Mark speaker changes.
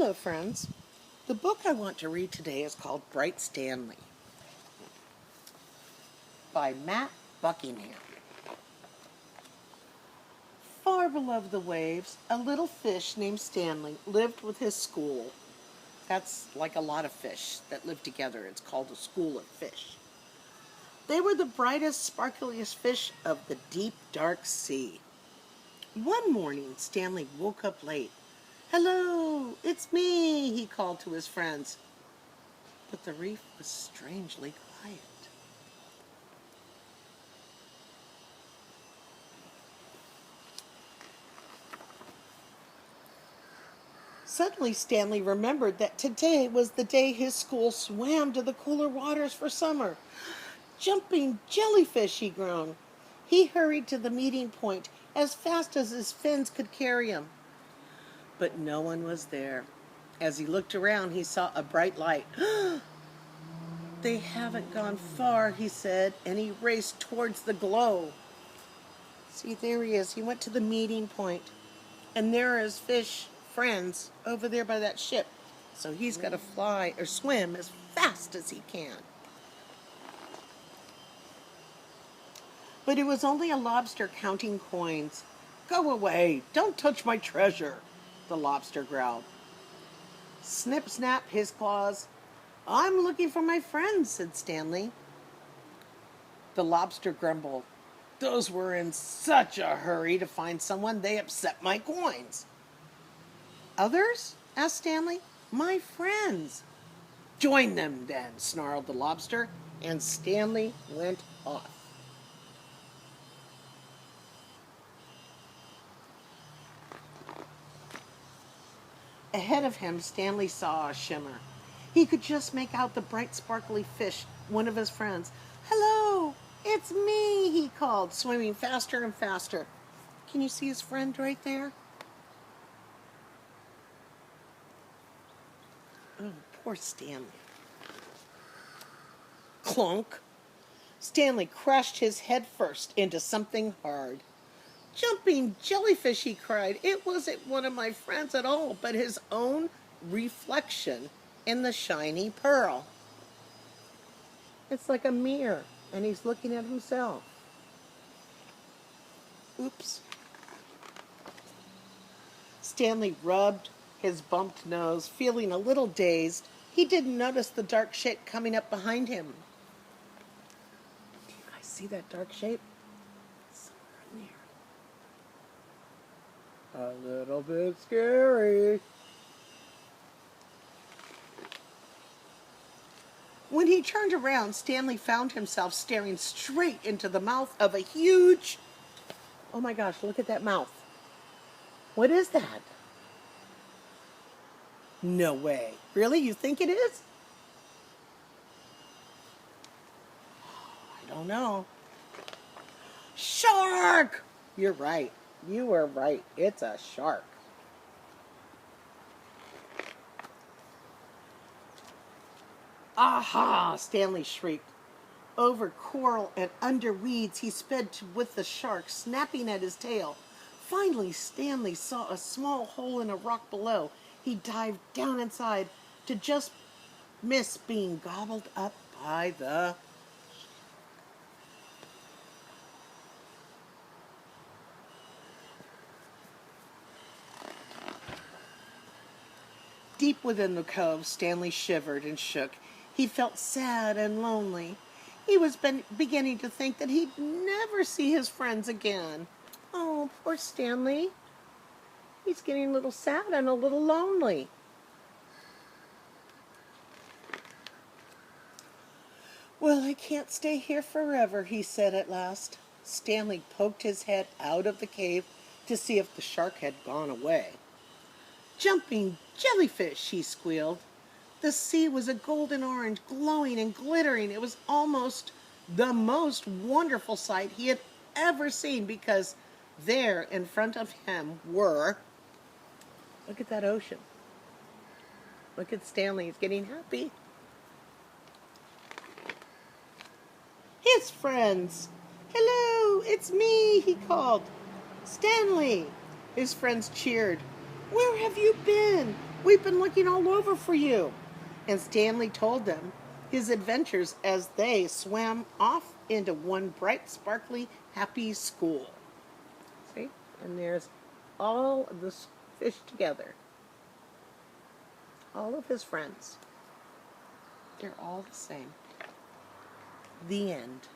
Speaker 1: Hello, friends. The book I want to read today is called Bright Stanley by Matt Buckingham. Far below the waves, a little fish named Stanley lived with his school. That's like a lot of fish that live together. It's called a school of fish. They were the brightest, sparkliest fish of the deep, dark sea. One morning, Stanley woke up late. "Hello, it's me," he called to his friends. But the reef was strangely quiet. Suddenly, Stanley remembered that today was the day his school swam to the cooler waters for summer. "Jumping jellyfish," he groaned. He hurried to the meeting point as fast as his fins could carry him. But no one was there. As he looked around, he saw a bright light. "They haven't gone far," he said, and he raced towards the glow. See, there he is. He went to the meeting point, and there are his fish friends over there by that ship. So he's got to fly or swim as fast as he can. But it was only a lobster counting coins. "Go away! Don't touch my treasure!" the lobster growled. Snip, snap, his claws. "I'm looking for my friends," said Stanley. The lobster grumbled. "Those were in such a hurry to find someone they upset my coins." "Others?" asked Stanley. "My friends." "Join them then," snarled the lobster, and Stanley went off. Ahead of him, Stanley saw a shimmer. He could just make out the bright, sparkly fish, one of his friends. "Hello, it's me," he called, swimming faster and faster. Can you see his friend right there? Oh, poor Stanley. Clunk! Stanley crashed his head first into something hard. "Jumping jellyfish," he cried. It wasn't one of my friends at all, but his own reflection in the shiny pearl. It's like a mirror, and he's looking at himself. Oops. Stanley rubbed his bumped nose, feeling a little dazed. He didn't notice the dark shape coming up behind him. Do you guys see that dark shape? Somewhere in there. A little bit scary. When he turned around, Stanley found himself staring straight into the mouth of a huge... Oh my gosh, look at that mouth. What is that? No way. Really? You think it is? I don't know. Shark! You're right. You were right. It's a shark. "Aha!" Stanley shrieked. Over coral and under weeds, he sped with the shark, snapping at his tail. Finally, Stanley saw a small hole in a rock below. He dived down inside to just miss being gobbled up by the... Deep within the cove, Stanley shivered and shook. He felt sad and lonely. He was beginning to think that he'd never see his friends again. Oh, poor Stanley. He's getting a little sad and a little lonely. "Well, I can't stay here forever," he said at last. Stanley poked his head out of the cave to see if the shark had gone away. "Jumping jellyfish," he squealed. The sea was a golden orange, glowing and glittering. It was almost the most wonderful sight he had ever seen, because there in front of him were... Look at that ocean. Look at Stanley. He's getting happy. His friends. "Hello, it's me," he called. "Stanley." His friends cheered. "Where have you been? We've been looking all over for you." And Stanley told them his adventures as they swam off into one bright, sparkly, happy school. See? And there's all of the fish together. All of his friends. They're all the same. The end.